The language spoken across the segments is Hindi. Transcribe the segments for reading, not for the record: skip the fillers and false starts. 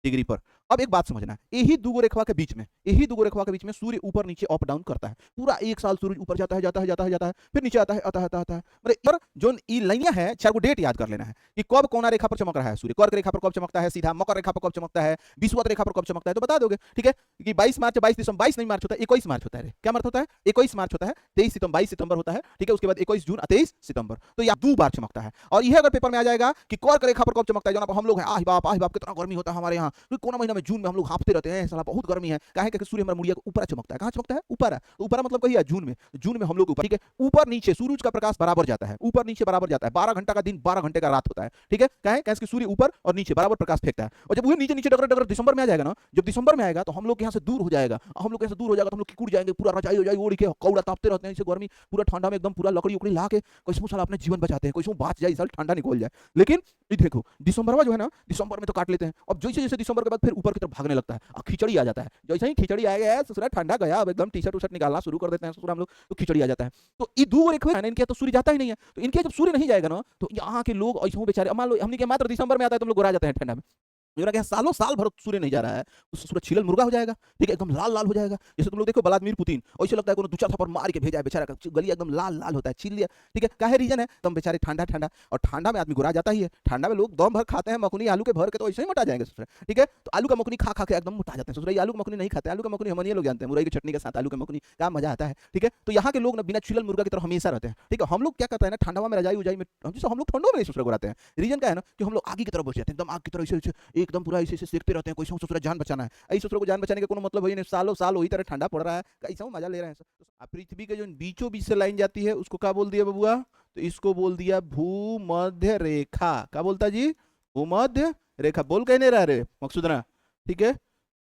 डिग्री पर। अब एक बात समझना, यही दो रेखा के बीच में, यही दो रेखा के बीच में सूर्य ऊपर नीचे अप डाउन करता है। पूरा एक साल सूरज ऊपर जाता है, जाता है, जाता है, जाता है, फिर नीचे आता है, आता है, आता है। मतलब पर जो ई लाइनियां है, चार को डेट याद कर लेना है कि कब कौन रेखा पर चमक रहा है सूर्य। कर्क रेखा पर कब चमकता है सीधा, मकर रेखा पर कब चमकता है, विषुवत रेखा पर कब चमकता है, तो बता दोगे। ठीक है कि 22 मार्च, 22 दिसंबर, 22 नहीं मार्च होता है, 21 मार्च होता है। क्या मार्च होता है? 21 मार्च होता है। 23 सितंबर, 22 सितंबर होता है। ठीक है, उसके बाद 21 जून, 23 सितंबर। तो यह दो बार चमकता है। और यह अगर पेपर में आ जाएगा कि कर्क रेखा पर कब चमकता है, जो हम लोग आह बाप कितना गर्मी होता है हमारे यहाँ, तो कोना महीना में जून में हम लोग हांफते रहते हैं, साला बहुत गर्मी है। काहे कि सूर्य हमारा मुड़िया के ऊपर चमकता है। कहां चमकता है? ऊपर है। ऊपर मतलब कही है जून में। जून में हम लोग ऊपर, ठीक है, ऊपर नीचे सूरज का प्रकाश बराबर जाता है, ऊपर नीचे बराबर जाता है। 12 घंटा का दिन, 12 घंटे का रात होता है। ठीक है, काहे कि सूर्य ऊपर और नीचे बराबर प्रकाश फेंकता है। और जब वो नीचे नीचे डगर डगर दिसंबर में आ जाएगा ना, जब दिसंबर में आएगा तो हम लोग यहाँ से दूर हो जाएगा, हम लोग यहाँ से दूर हो जाएगा तो हम लोग किकुड़ जाएंगे, पूरा रजाई हो जाएगी, ओढ़ के कौड़ा तापते रहते हैं इसे गर्मी, पूरा ठंडा में एकदम पूरा लकड़ी उकड़ी ला के कैसे साला अपने जीवन बचाते हैं, कैसे बात जाए, साल ठंडा निकल जाए। लेकिन ये देखो दिसंबर में जो है ना, दिसंबर में तो काट लेते हैं। अब जैसे जैसे दिसंबर के बाद फिर ऊपर की तरफ भागने लगता है, खिचड़ी आ जाता है। जैसे ही खिचड़ी आ गया, ससुरा ठंडा गया, अब एकदम टी शर्ट उशर्ट निकालना शुरू कर देते हैं ससुरा हम लोग, तो खिचड़ी आ जाता है। तो ये दो रेखा है ना, इनके तो सूर्य जाता ही नहीं है। तो इनके जब सूर्य नहीं जाएगा ना, तो यहाँ के लोग ऐसे बेचारे, मान लो हमने के मात्र दिसंबर में आता है, तुम लोग गोरा जाते हैं ठंडा में। सालों साल भर सूर्य नहीं जा रहा है, उस सूरज छिलल मुर्गा हो जाएगा। ठीक है, एकदम लाल लाल हो जाएगा। जैसे तुम लोग देखो व्लादिमीर पुतिन, ऐसे लगता है कोनो दो चार थप्पड़ मार के भेजा है बेचारा का, गली एकदम लाल लाल होता है, छिल लिया। ठीक है, काहे रीजन है? तुम बेचारे ठंडा ठंडा, और ठंडा में आदमी गुरा जाता ही है। ठंडा में लोग दम भर खाते हैं मखनी आलू के भर के, तो ऐसे ही मोटा जाएंगे ससुरा। ठीक है, तो आलू का मखनी खा खा के एकदम मोटा जाते हैं ससुरा। आलू का मखनी नहीं खाते, आलू का मखनी हम लोग जानते हैं, मुरई की चटनी के साथ आलू का मखनी क्या मजा आता है। ठीक है, तो यहाँ के लोग ना बिना छिलल मुर्गा की तरह हमेशा रहते हैं। ठीक है, हम लोग क्या करते हैं ना, ठंडा में रजाई उजाई में, हम लोग ठंडों में नहीं ससुरा गुराते हैं। रीजन क्या है ना, कि हम लोग आगे की तरफ बच जाते हैं, एकदम आग की तरह ऐसे एकदम पूरा ऐसे देखते रहते हैं, कैसे ससुरा जान बचाना है। ऐसे ससुरा को जान बचाने का कोनो मतलब है नहीं, सालों साल वही तरह ठंडा पड़ रहा है, कैसा मजा ले रहे हैं। पृथ्वी के जो बीचों बीच से लाइन जाती है उसको क्या बोल दिया बबुआ? तो इसको बोल दिया भूमध्य रेखा। क्या बोलता जी? भूमध्य रेखा। बोल कह नहीं रहा रे मकसूदना? ठीक है,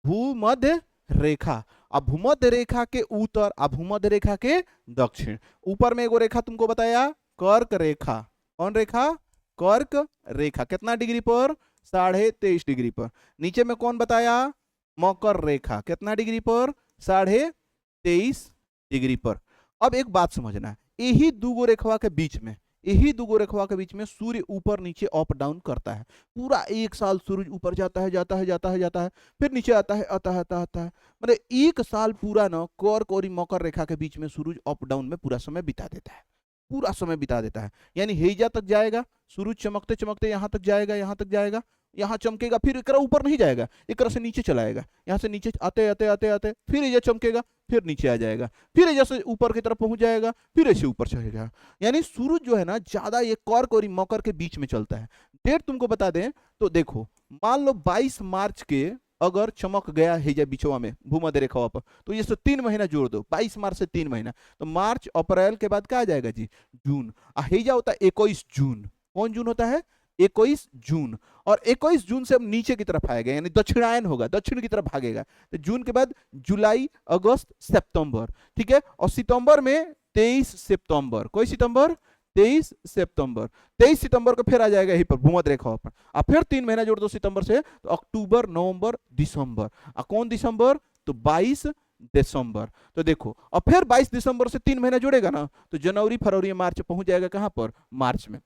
भूमध्य रेखा। अब भूमध्य रेखा के उत्तर, अब भूमध्य रेखा के दक्षिण। ऊपर में एगो रेखा तुमको बताया, कर्क रेखा। कौन रेखा? कर्क रेखा। कितना डिग्री पर? 23.5 डिग्री पर। नीचे में कौन बताया? मकर रेखा। कितना डिग्री पर? 23.5 डिग्री पर। अब एक बात समझना, यही दो रेखा के बीच में, यही दो रेखा के बीच में सूर्य ऊपर नीचे अप डाउन करता है। पूरा एक साल सूरज ऊपर जाता है, जाता है, जाता है, जाता है, फिर नीचे आता है, आता है, आता आता है। मतलब एक साल पूरा ना कर्क और मकर रेखा के बीच में सूरज अप डाउन में पूरा समय बिता देता है, पूरा समय बिता देता है। यानी हेजा तक जाएगा, सूरज चमकते चमकते यहाँ तक जाएगा, यहाँ तक जाएगा, यहाँ चमकेगा, फिर एक ऊपर नहीं जाएगा, एक से नीचे चला आएगा, यहाँ से नीचे आते आते आते आते फिर ये चमकेगा, फिर नीचे आ जाएगा, फिर जैसे ऊपर की तरफ पहुंच जाएगा, फिर ऐसे ऊपर चढ़ेगा। यानी सूरज जो है ना ज्यादा ये कर्क और मकर के बीच में चलता है। डेट तुमको बता दें तो देखो, मान लो 22 मार्च के अगर चमक गया है बिचवा में भूमध्य रेखा पर, तो ये 3 महीना जोड़ दो, 22 मार्च से 3 महीना, तो मार्च अप्रैल के बाद क्या आ जाएगा जी? जून। हेजा होता है 21 जून। कौन जून होता है? 21 जून। और 21 जून से हम नीचे की तरफ आएगा, यानी दक्षिणायन होगा, दक्षिण की तरफ भागेगा। तो जून के बाद जुलाई, अगस्त, सितंबर। ठीक है, और सितंबर में 23 सितंबर। कोई सितंबर? 23 सितंबर। 23 सितंबर को फिर आ जाएगा यहीं पर भूमध्य रेखा पर। अब फिर 3 महीना जोड़ दो सितंबर से, तो अक्टूबर, नवंबर, दिसंबर। कौन दिसंबर? तो 22 दिसंबर। तो देखो, और फिर 22 दिसंबर से 3 महीना जोड़ेगा ना, तो जनवरी, फरवरी, मार्च पहुंच जाएगा कहां पर? मार्च में।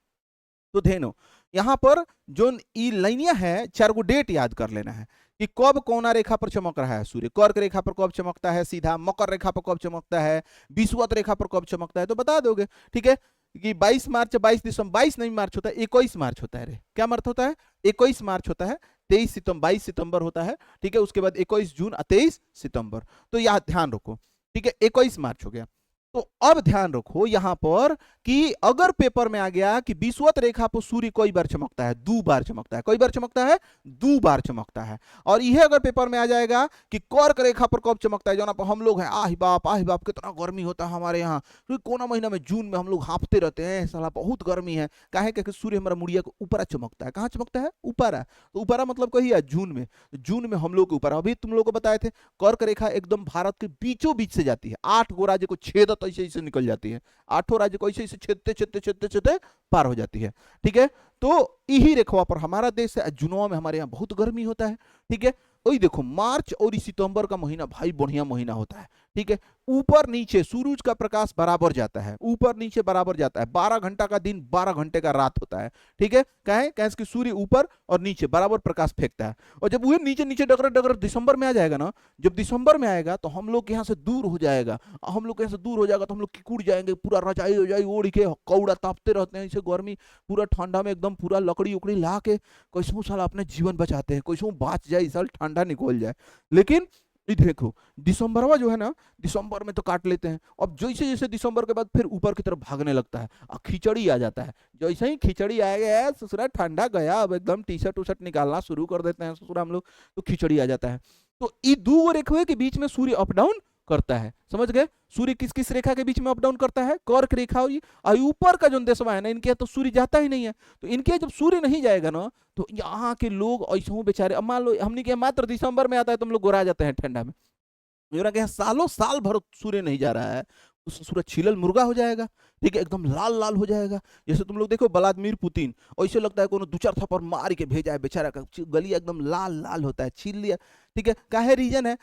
तो ध्यान, यहां पर जो ई लाइनियां है, 4 गो डेट याद कर लेना है कि कब कौन रेखा पर चमक रहा है सूर्य। कर्क रेखा पर कब चमकता है सीधा, मकर रेखा पर कब चमकता है, विषुवत रेखा पर कब चमकता है, तो बता दोगे। ठीक है, कि 22 मार्च, 22 दिसंबर, 22 नहीं मार्च होता है, 21 मार्च होता है रे। क्या मार्च होता है? 21 मार्च होता है। 23 सितंबर, 22 सितंबर होता है। ठीक है, उसके बाद 21 जून, 23 सितंबर। तो यह ध्यान रखो। ठीक है, 21 मार्च हो गया। तो अब ध्यान रखो यहां पर कि अगर पेपर में आ गया कि विषुवत रेखा पर सूर्य कई बार चमकता है, 2 बार चमकता है। कई बार चमकता है? 2 बार चमकता है। और यह अगर पेपर में आ जाएगा कि कर्क रेखा पर कब चमकता है, जो हम लोग हैं आह बाप कितना गर्मी होता है हमारे यहाँ, तो कोना महीना में जून में हम लोग हांफते रहते हैं, साला बहुत गर्मी है। काहे कि सूर्य हमारा मुड़िया के ऊपर चमकता है। कहाँ चमकता है? ऊपर। तो ऊपर मतलब कही है जून में। जून में हम लोग के ऊपर, अभी तुम लोग को बताए थे कर्क रेखा एकदम भारत के बीचों बीच से जाती है, 8 गो राज्य को छेदत ऐसे ऐसे निकल जाती है, 8 राज्य को ऐसे ऐसे छेदते छेदते छेदते छेदते पार हो जाती है। ठीक है, तो यही रेखा पर हमारा देश है। जुनवा में हमारे यहाँ बहुत गर्मी होता है। ठीक है, वही देखो मार्च और सितंबर का महीना भाई बढ़िया महीना होता है। ठीक है, ऊपर नीचे सूरज का प्रकाश बराबर जाता है, ऊपर नीचे बराबर जाता है। 12 घंटा का दिन 12 घंटे का रात होता है। ठीक है, कहें कैसे कि सूर्य ऊपर और नीचे बराबर प्रकाश फेंकता है। और जब वो नीचे नीचे डगर डगर दिसंबर में आ जाएगा ना, जब दिसंबर में आएगा तो हम लोग यहाँ से दूर हो जाएगा, हम लोग यहाँ से दूर हो जाएगा तो हम लोग किकुड़ जाएंगे, पूरा रजाई रजाई ओढ़ के कौड़ा तापते रहते हैं, इसे गर्मी पूरा ठंडा में एकदम पूरा लकड़ी उकड़ी ला के कैसों साल अपने जीवन बचाते हैं, कैसों बाँच जाए, इस साल ठंडा निकल जाए। लेकिन ये देखो दिसंबरवा जो है ना, दिसंबर में तो काट लेते हैं। अब जैसे जैसे दिसंबर के बाद फिर ऊपर की तरफ भागने लगता है और खिचड़ी आ जाता है। जैसे ही खिचड़ी आएगा है ससुरा ठंडा गया, अब एकदम टी शर्ट उशर्ट निकालना शुरू कर देते हैं ससुरा हम लोग, तो खिचड़ी आ जाता है। तो ये दो रेखा के बीच में सूर्य अप डाउन करता है, समझ गए? सूर्य किस किस रेखा के बीच में अप डाउन करता है? कर्क रेखा हुई। और ऊपर का जो देशवा है ना, इनके यहाँ तो सूर्य जाता ही नहीं है। तो इनके यहाँ जब सूर्य नहीं जाएगा ना, तो यहाँ के लोग ऐसे बेचारे, अब मान लो हमने के मात्र दिसंबर में आता है, तुम लोग गोरा जाते हैं ठंडा में। मेरा क्या सालों साल भर सूर्य नहीं जा रहा है, उस सूरज छिलल मुर्गा हो जाएगा। ठीक है, एकदम लाल लाल हो जाएगा। जैसे तुम लोग देखो व्लादिमीर पुतिन, ऐसे लगता है कोनो दो चार थप्पड़ मार के भेजा है, बेचारा का गलिया एकदम लाल लाल होता है, छील लिया। ठीक है, काहे रीजन है?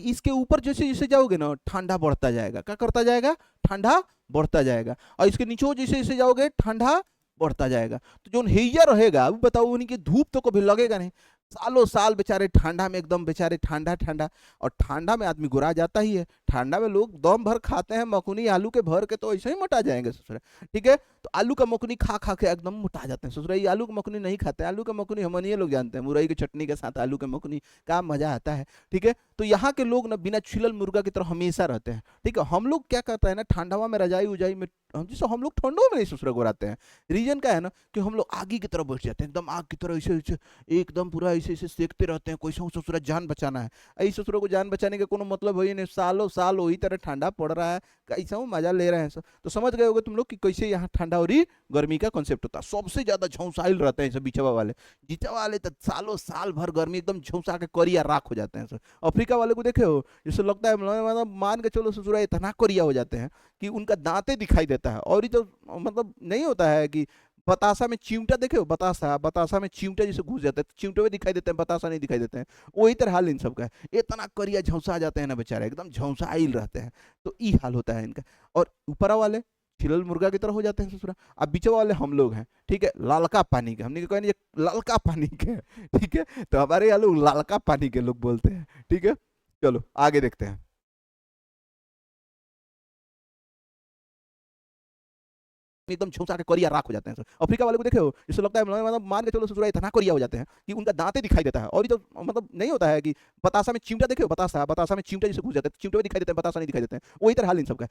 इसके ऊपर जैसे जैसे जाओगे ना, ठंडा बढ़ता जाएगा। क्या करता जाएगा? ठंडा बढ़ता जाएगा। और इसके नीचे जैसे जैसे जाओगे ठंडा बढ़ता जाएगा। तो जो हेइया रहेगा, अब बताओ उनकी धूप तो कभी लगेगा नहीं। सालों साल बेचारे ठंडा में एकदम बेचारे ठंडा ठंडा, और ठंडा में आदमी गुरा जाता ही है। ठंडा में लोग दम भर खाते हैं मकुनी आलू के भर के, तो ऐसे ही मोटा जाएंगे ससुरा। ठीक है, तो आलू का मकुनी खा खा के एकदम मोटा जाते हैं ससुरा। ये आलू का मकुनी नहीं खाते हैं, आलू का मकुनी हम ये लोग जानते हैं, मुरई की चटनी के साथ आलू का मकुनी का मजा आता है। ठीक है, तो यहाँ के लोग ना बिना छिलल मुर्गा की तरह हमेशा रहते हैं। ठीक है, हम लोग क्या करते हैं ना, ठंडावा में रजाई उजाई में, जैसे हम लोग ठंडों में नहीं ससुरा गोराते हैं। रीजन क्या है ना, कि हम लोग आगे की तरफ बैठ जाते हैं, एकदम आग की तरह ऐसे ऐसे एकदम पूरा ऐसे ऐसे सेकते रहते हैं, कोई ससुरा जान बचाना है। ऐसे ससुरा को जान बचाने का कोनो मतलब है ही नहीं, सालों साल वही तरह ठंडा पड़ रहा है, कैसा मजा ले रहे हैं सब। तो समझ गए होगे तुम लोग कि कैसे यहाँ ठंडा और गर्मी का कॉन्सेप्ट होता है। सबसे ज्यादा झौसाइल रहते हैं सब बिचवा वाले, जिचवा वाले तो सालों साल भर गर्मी एकदम झौसा के करिया राख हो जाते हैं सब। अफ्रीका वाले को देखे हो, जैसे लगता है मतलब मान के चलो ससुरा इतना करिया हो जाते हैं कि उनका दांते दिखाई देता है। और ये तो मतलब नहीं होता है कि बतासा में चिमटा देखे हो, बतासा, बतासा में चिमटा जैसे घुस जाता है, चिमटे में दिखाई देते हैं, बतासा नहीं दिखाई देते हैं। वही तरह हाल इन सब का है, इतना करिया झौसा जाते हैं ना बेचारे, एकदम झौसाइल रहते हैं। तो ये हाल होता है इनका। और ऊपर वाले छिलल मुर्गा की तरह हो जाते हैं ससुरा। अब बीचवा वाले हम लोग हैं, ठीक है, लालका पानी के, हमने कहा लालका पानी के। ठीक है, तो हमारे यहाँ लोग लालका पानी के लोग बोलते हैं। ठीक है, चलो आगे देखते हैं। एकदम झुमसा के करिया राख हो जाते हैं सर। अफ्रीका वाले को देखे हो, जिससे लगता है मतलब मान के चलो ससुरा इतना करिया हो जाते हैं कि उनका दांते दिखाई देता है। और ये तो मतलब नहीं होता है कि बतासा में चिमटा देखे हो, बतासा, बतासा में चिमटा जैसे घुस जाते हैं, चिमटे में दिखाई देते हैं, बतासा नहीं दिखाई देते हैं। वही तरह हाल इन सब का है।